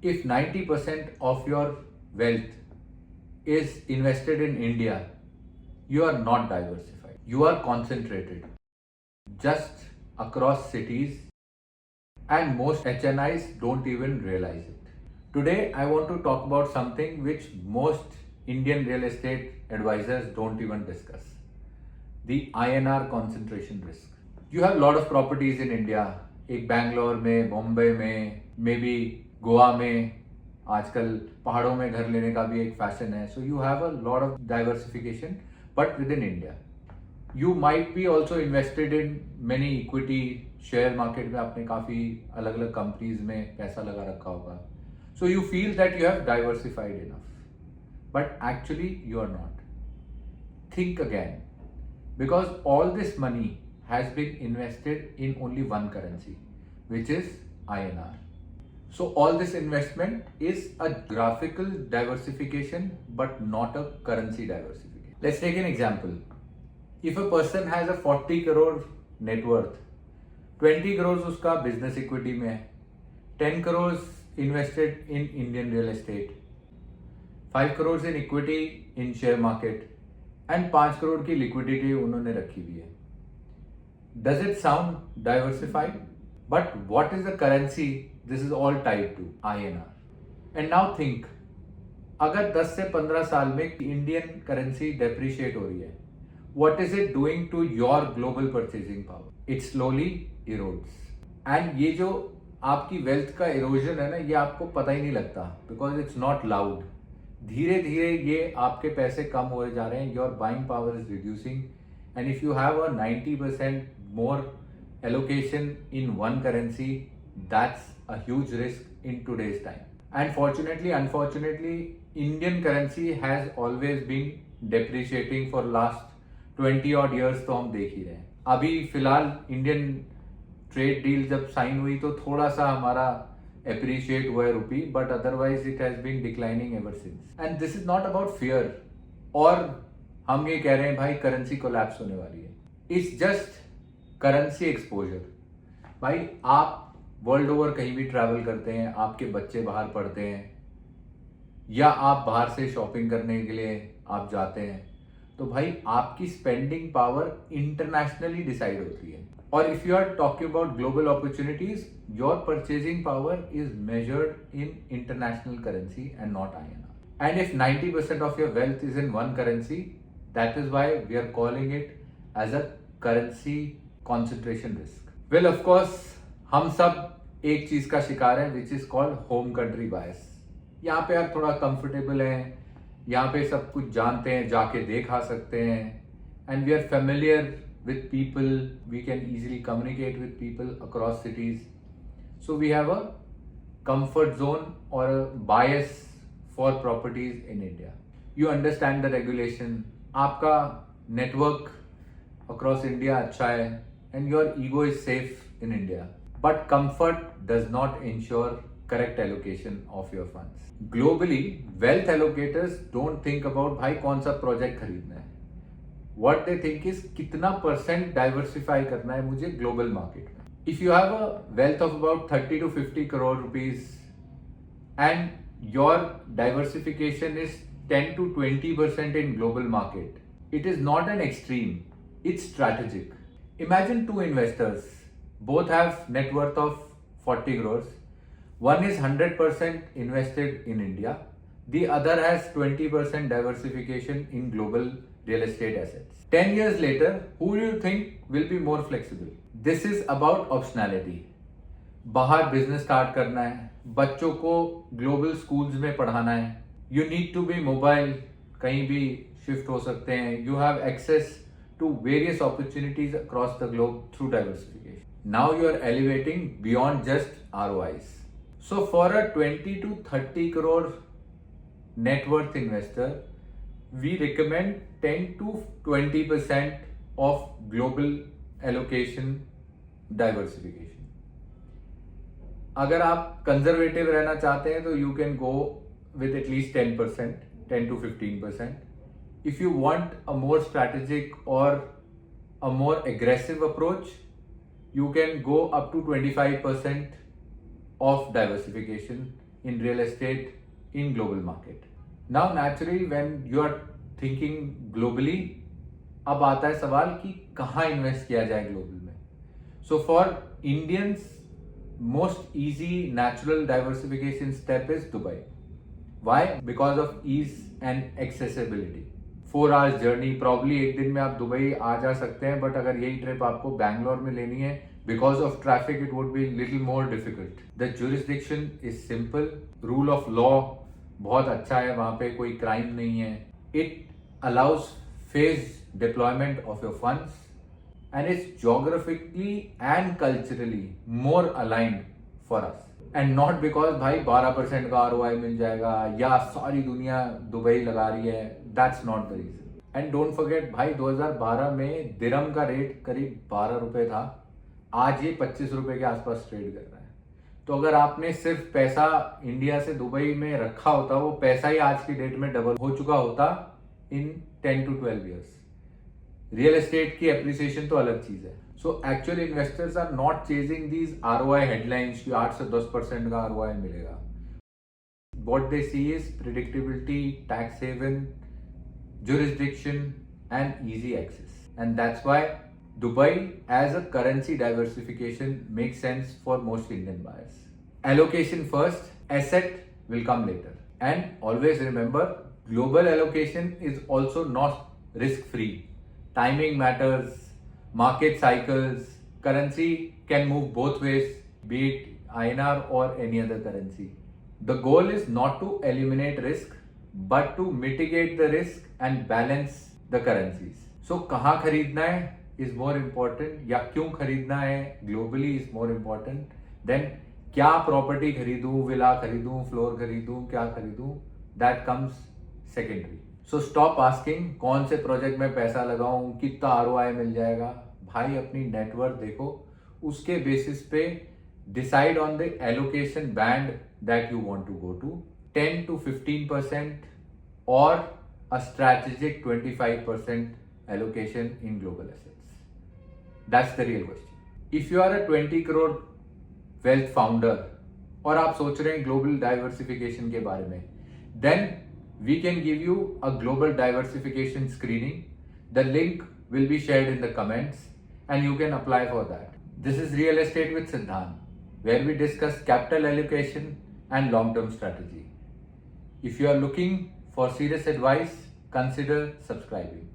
If 90% of your wealth is invested in India, you are not diversified. You are concentrated just across cities, and most HNIs don't even realize it. Today, I want to talk about something which most Indian real estate advisors don't even discuss: the INR concentration risk. You have a lot of properties in India. एक बैंगलोर में, बॉम्बे में, may be Goa में, आजकल पहाड़ों में घर लेने का भी एक फैशन है. So you have a lot of diversification but with in India. You might be also invested in many equity. Share market में आपने काफ़ी अलग अलग कंपनीज में पैसा लगा रखा होगा. So you feel that you have diversified enough, but actually you are not. Think again, because all this money has been invested in only one currency, which is INR. So all this investment is a graphical diversification but not a currency diversification. Let's take an example. If a person has a 40 crore net worth, 20 crores उसका business equity में है, 10 crores invested in Indian real estate, 5 crores in equity in share market, and 5 crore की liquidity उन्होंने रखी हुई है. Does it sound diversified? But what is the currency? This is all tied to INR. And now think, अगर 10 से 15 साल में Indian currency depreciate हो रही है, what is it doing to your global purchasing power? It slowly erodes. And ये जो आपकी वेल्थ का इरोजन है ना, ये आपको पता ही नहीं लगता, बिकॉज इट्स नॉट लाउड. धीरे धीरे ये आपके पैसे कम हो जा रहे हैं. Your buying power is reducing, and if you have a 90% more allocation in one currency, that's a huge risk in today's time. And fortunately unfortunately Indian currency has always been depreciating for last 20 odd years. तो हम देख ही रहे हैं. अभी फिलहाल Indian trade deal जब sign हुई तो थोड़ा सा हमारा appreciate हुआ है रुपी, but otherwise it has been declining ever since. And this is not about fear, और हम ये कह रहे हैं भाई करेंसी कोलैप्स होने वाली है. It's just currency exposure. भाई आप वर्ल्ड ओवर कहीं भी ट्रैवल करते हैं, आपके बच्चे बाहर पढ़ते हैं, या आप बाहर से शॉपिंग करने के लिए आप जाते हैं, तो भाई आपकी स्पेंडिंग पावर इंटरनेशनली डिसाइड होती है. और if you are talking about global opportunities, your purchasing power is measured in international currency and not INR. And if 90% of your wealth is in one currency, that is why we are calling it as a currency concentration risk. Well, of course हम सब एक चीज का शिकार है, which is called home country bias. यहाँ पे आप थोड़ा कंफर्टेबल हैं, यहाँ पे सब कुछ जानते हैं, जाके देख आ सकते हैं, and we are familiar with people, we can easily communicate with people across cities. So we have a comfort zone or a bias for properties in India. You understand the regulation, आपका network across India अच्छा है, and your ego is safe in India. But comfort does not ensure correct allocation of your funds. Globally, wealth allocators don't think about भाई कौन सा project खरीदना है. What they think is कितना % diversify करना है मुझे ग्लोबल मार्केट में. If you have a wealth of about 30 to 50 crore rupees and your diversification is 10 to 20% in global market, it is not an extreme, it's strategic. Imagine two investors, both have net worth of 40 crores. One is 100% invested in India, the other has 20% diversification in global real estate assets. 10 years later, who do you think will be more flexible? This is about optionality. बाहर business start करना है, बच्चों को global schools में पढ़ाना है, you need to be mobile, कहीं भी शिफ्ट हो सकते हैं, you have access to various opportunities across the globe through diversification. Now you are elevating beyond just ROIs. So for a 20 to 30 crore net worth investor, we recommend 10 to 20% of global allocation diversification. अगर आप conservative रहना चाहते हैं तो you can go with at least 10%, 10 to 15%. If you want a more strategic or a more aggressive approach, you can go up to 25% of diversification in real estate in global market. Now naturally when you are thinking globally, अब आता है सवाल कि कहाँ invest किया जाए global में. So for Indians, most easy natural diversification step is Dubai. Why? Because of ease and accessibility. 4 hours journey, probably एक दिन में आप दुबई आ जा सकते हैं, बट अगर यही ट्रिप आपको बैंगलोर में लेनी है, because of traffic it would be little more difficult. The jurisdiction is simple, rule of law बहुत अच्छा है, वहां पे कोई क्राइम नहीं है. It allows phase deployment of your funds and is geographically and culturally more aligned for us. And not because भाई 12% का ROI मिल जाएगा या सारी दुनिया दुबई लगा रही है, that's not the reason. And don't forget भाई 2012 में दिरहम का रेट करीब 12 रुपए था, आज ये 25 रुपए के आसपास ट्रेड कर रहा है. तो अगर आपने सिर्फ पैसा इंडिया से दुबई में रखा होता, वो पैसा ही आज की डेट में डबल हो चुका होता in 10 to 12 years. Real estate की एप्रिसिएशन तो अलग चीज है. So actual investors are not chasing these ROI headlines कि 8 से 10% का ROI मिलेगा. What they see is predictability, tax haven, jurisdiction and easy access. And that's why Dubai as a currency diversification makes sense for most Indian buyers. Allocation first, asset will come later. And always remember, global allocation is also not risk free. Timing matters, market cycles, currency can move both ways, be it INR or any other currency. The goal is not to eliminate risk, but to mitigate the risk and balance the currencies. So कहाँ खरीदना है is more important, या क्यों खरीदना है globally is more important. Then क्या property खरीदूं, villa खरीदूं, फ्लोर खरीदूं, क्या खरीदूं, that comes secondary. So stop asking कौन से प्रोजेक्ट में पैसा लगाऊं, कितना ROI मिल जाएगा. भाई अपनी नेटवर्क देखो, उसके बेसिस पे decide on the allocation band that you want to go to. 10 to 15% और a strategic 25% allocation in global assets. That's the real question. If you are a 20 crore wealth founder और आप सोच रहे हैं ग्लोबल डाइवर्सिफिकेशन के बारे में, then we can give you a global diversification screening. The link will be shared in the comments and you can apply for that. This is Real Estate with Siddhant, where we discuss capital allocation and long-term strategy. If you are looking for serious advice, consider subscribing.